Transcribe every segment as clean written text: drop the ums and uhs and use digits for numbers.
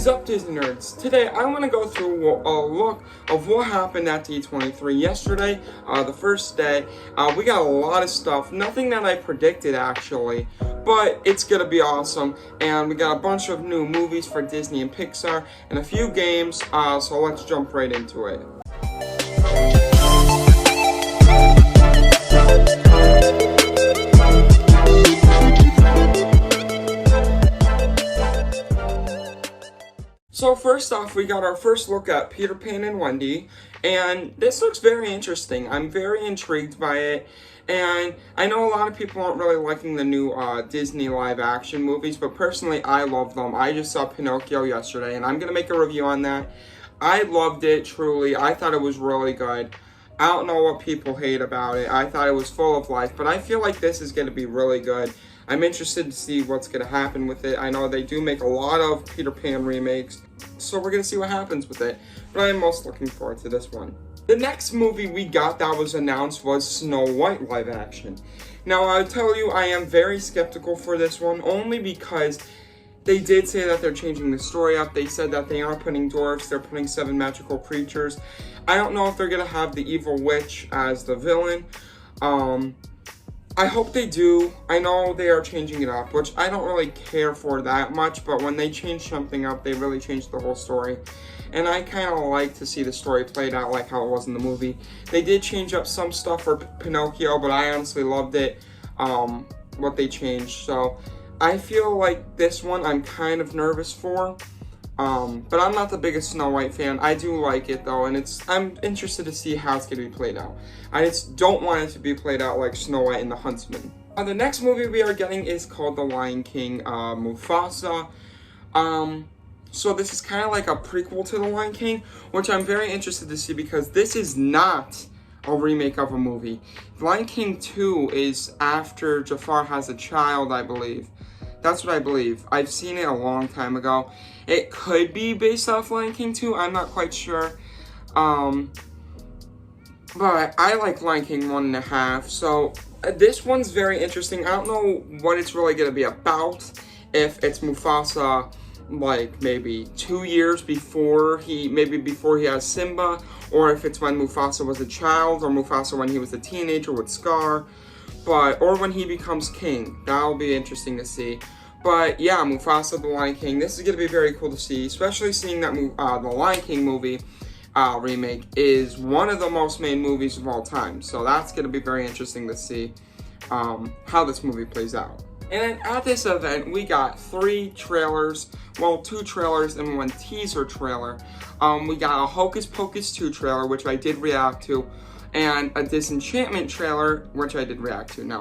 What is up, Disney nerds? Today I want to go through a look of what happened at D23 yesterday, the first day. We got a lot of stuff, nothing that I predicted actually, but it's gonna be awesome. And we got a bunch of new movies for Disney and Pixar and a few games, so let's jump right into it. So first off, we got our first look at Peter Pan and Wendy, and this looks very interesting. I'm very intrigued by it, and I know a lot of people aren't really liking the new Disney live-action movies, but personally, I love them. I just saw Pinocchio yesterday, and I'm going to make a review on that. I loved it, truly. I thought it was really good. I don't know what people hate about it. I thought it was full of life, but I feel like this is going to be really good. I'm interested to see what's going to happen with it. I know they do make a lot of Peter Pan remakes, so we're going to see what happens with it. But I'm most looking forward to this one. The next movie we got that was announced was Snow White live action. Now, I'll tell you, I am very skeptical for this one, only because they did say that they're changing the story up. They said that they aren't putting dwarfs, they're putting 7 magical creatures. I don't know if they're going to have the evil witch as the villain. I hope they do. I know they are changing it up, which I don't really care for that much, but when they change something up, they really change the whole story. And I kind of like to see the story played out like how it was in the movie. They did change up some stuff for Pinocchio, but I honestly loved it, what they changed. So I feel like this one I'm kind of nervous for. But I'm not the biggest Snow White fan. I do like it though, and I'm interested to see how it's going to be played out. I just don't want it to be played out like Snow White and the Huntsman. The next movie we are getting is called The Lion King, Mufasa. So this is kind of like a prequel to The Lion King, which I'm very interested to see because this is not a remake of a movie. The Lion King 2 is after Jafar has a child, I believe. That's what I believe. I've seen it a long time ago. It could be based off Lion King 2. I'm not quite sure. But I like Lion King 1.5. So this one's very interesting. I don't know what it's really going to be about. If it's Mufasa, like maybe 2 years before he has Simba. Or if it's when Mufasa was a child. Or Mufasa when he was a teenager with Scar. Or when he becomes king. That'll be interesting to see. But yeah, Mufasa the Lion King. This is going to be very cool to see, especially seeing that the Lion King movie remake is one of the most made movies of all time. So that's going to be very interesting to see how this movie plays out. And at this event, we got 3 trailers. Well, 2 trailers and 1 teaser trailer. We got a Hocus Pocus 2 trailer, which I did react to. And a Disenchantment trailer, which I did react to. Now,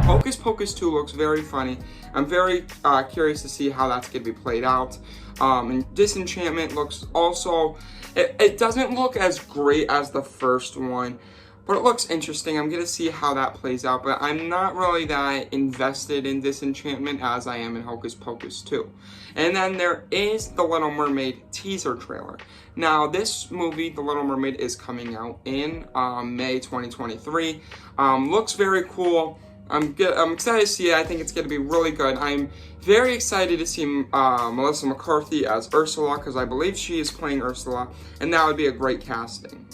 Hocus Pocus 2 looks very funny. I'm very curious to see how that's going to be played out. And Disenchantment looks also... It doesn't look as great as the first one, but it looks interesting. I'm going to see how that plays out, but I'm not really that invested in Disenchantment as I am in Hocus Pocus 2. And then there is the Little Mermaid teaser trailer. Now, this movie, The Little Mermaid, is coming out in May 2023. Looks very cool. I'm excited to see it. I think it's going to be really good. I'm very excited to see Melissa McCarthy as Ursula, because I believe she is playing Ursula, and that would be a great casting.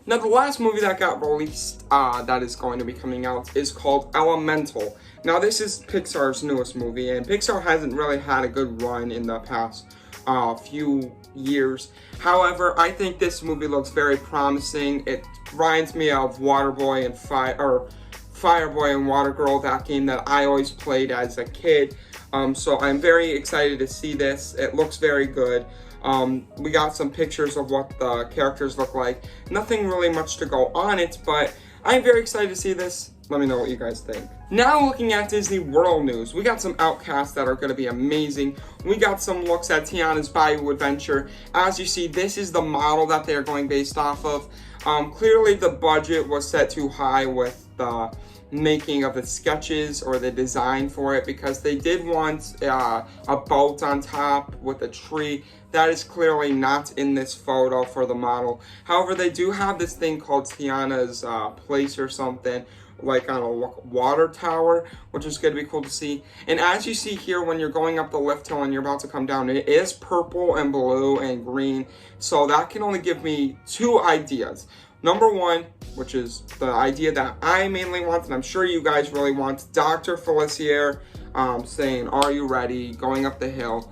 Now, the last movie that got released that is going to be coming out is called Elemental. Now, this is Pixar's newest movie, and Pixar hasn't really had a good run in the past few years. However, I think this movie looks very promising. It reminds me of Waterboy and Fireboy and Water Girl, that game that I always played as a kid. So I'm very excited to see this. It looks very good. We got some pictures of what the characters look like. Nothing really much to go on it, but I'm very excited to see this. Let me know what you guys think. Now looking at Disney World news, we got some outcasts that are going to be amazing. We got some looks at Tiana's Bayou adventure. As you see, this is the model that they are going based off of. Clearly the budget was set too high with the making of the sketches or the design for it, because they did want a boat on top with a tree. That is clearly not in this photo for the model. However, they do have this thing called Tiana's place or something, like on a water tower, which is going to be cool to see. And as you see here, when you're going up the lift hill and you're about to come down, it is purple and blue and green. So that can only give me two ideas. Number one, which is the idea that I mainly want, and I'm sure you guys really want, Dr. Felicier saying, "Are you ready?" going up the hill.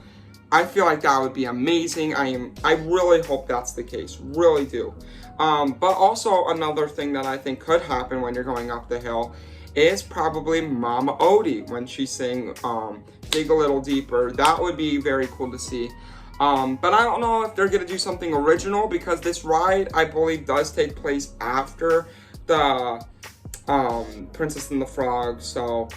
I feel like that would be amazing. I really hope that's the case, really do. But also another thing that I think could happen when you're going up the hill is probably Mama Odie when she's saying, "Dig a little deeper." That would be very cool to see. But I don't know if they're going to do something original, because this ride, I believe, does take place after the Princess and the Frog, so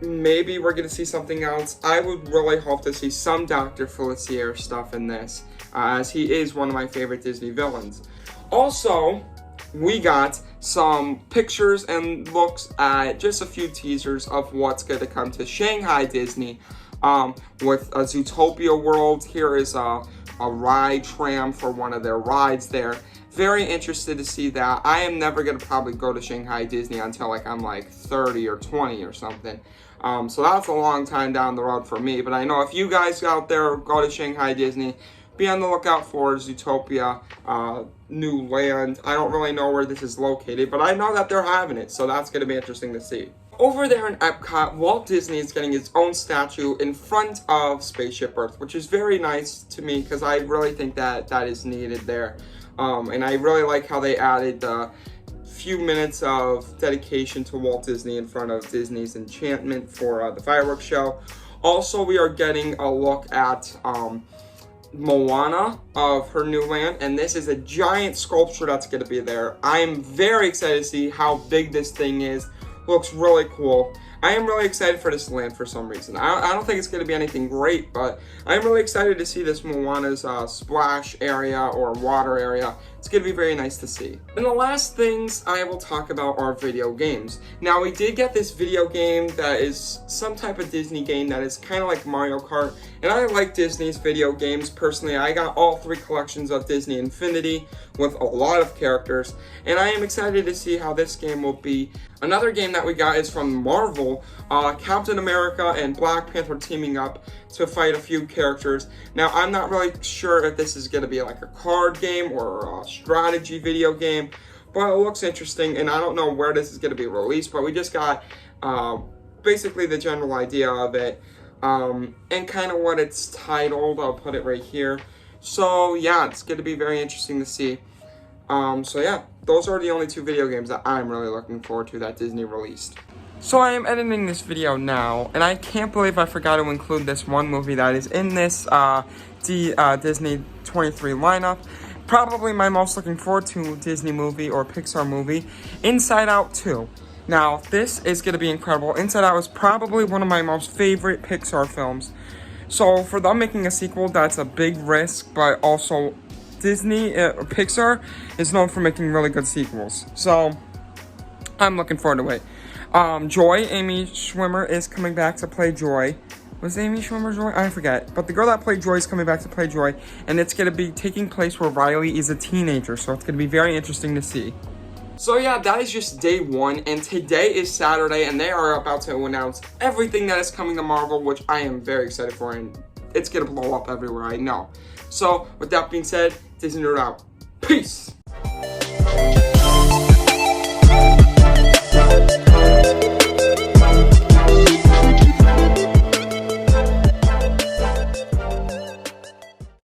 maybe we're going to see something else. I would really hope to see some Dr. Felicier stuff in this, as he is one of my favorite Disney villains. Also, we got some pictures and looks at just a few teasers of what's going to come to Shanghai Disney. With a Zootopia world. Here is a ride tram for one of their rides there. Very interested to see that. I am never going to probably go to Shanghai Disney until like I'm like 30 or 20 or something. So that's a long time down the road for me. But I know if you guys out there go to Shanghai Disney, be on the lookout for Zootopia, new land. I don't really know where this is located, but I know that they're having it. So that's going to be interesting to see. Over there in Epcot, Walt Disney is getting his own statue in front of Spaceship Earth, which is very nice to me because I really think that is needed there. And I really like how they added the few minutes of dedication to Walt Disney in front of Disney's Enchantment for the fireworks show. Also, we are getting a look at Moana of her new land, and this is a giant sculpture that's going to be there. I am very excited to see how big this thing is. Looks really cool. I am really excited for this land for some reason. I don't think it's going to be anything great, but I'm really excited to see this Moana's splash area or water area. It's going to be very nice to see. And the last things I will talk about are video games. Now, we did get this video game that is some type of Disney game that is kind of like Mario Kart. And I like Disney's video games. Personally, I got all 3 collections of Disney Infinity with a lot of characters. And I am excited to see how this game will be. Another game that we got is from Marvel. Captain America and Black Panther teaming up to fight a few characters. Now, I'm not really sure if this is going to be like a card game or a strategy video game, but it looks interesting, and I don't know where this is going to be released, but we just got basically the general idea of it, and kind of what it's titled. I'll put it right here. So yeah, it's going to be very interesting to see. So yeah, those are the only 2 video games that I'm really looking forward to that Disney released. So I am editing this video now, and I can't believe I forgot to include this one movie that is in this Disney 23 lineup. Probably my most looking forward to Disney movie or Pixar movie, Inside Out 2. Now, this is going to be incredible. Inside Out is probably one of my most favorite Pixar films. So for them making a sequel, that's a big risk, but also Pixar is known for making really good sequels. So I'm looking forward to it. Joy, Amy Schwimmer, is coming back to play Joy. Was Amy Schwimmer Joy? I forget. But the girl that played Joy is coming back to play Joy. And it's going to be taking place where Riley is a teenager. So it's going to be very interesting to see. So yeah, that is just day 1. And today is Saturday. And they are about to announce everything that is coming to Marvel, which I am very excited for. And it's going to blow up everywhere, I know. So with that being said, Disney Nerd out. Peace!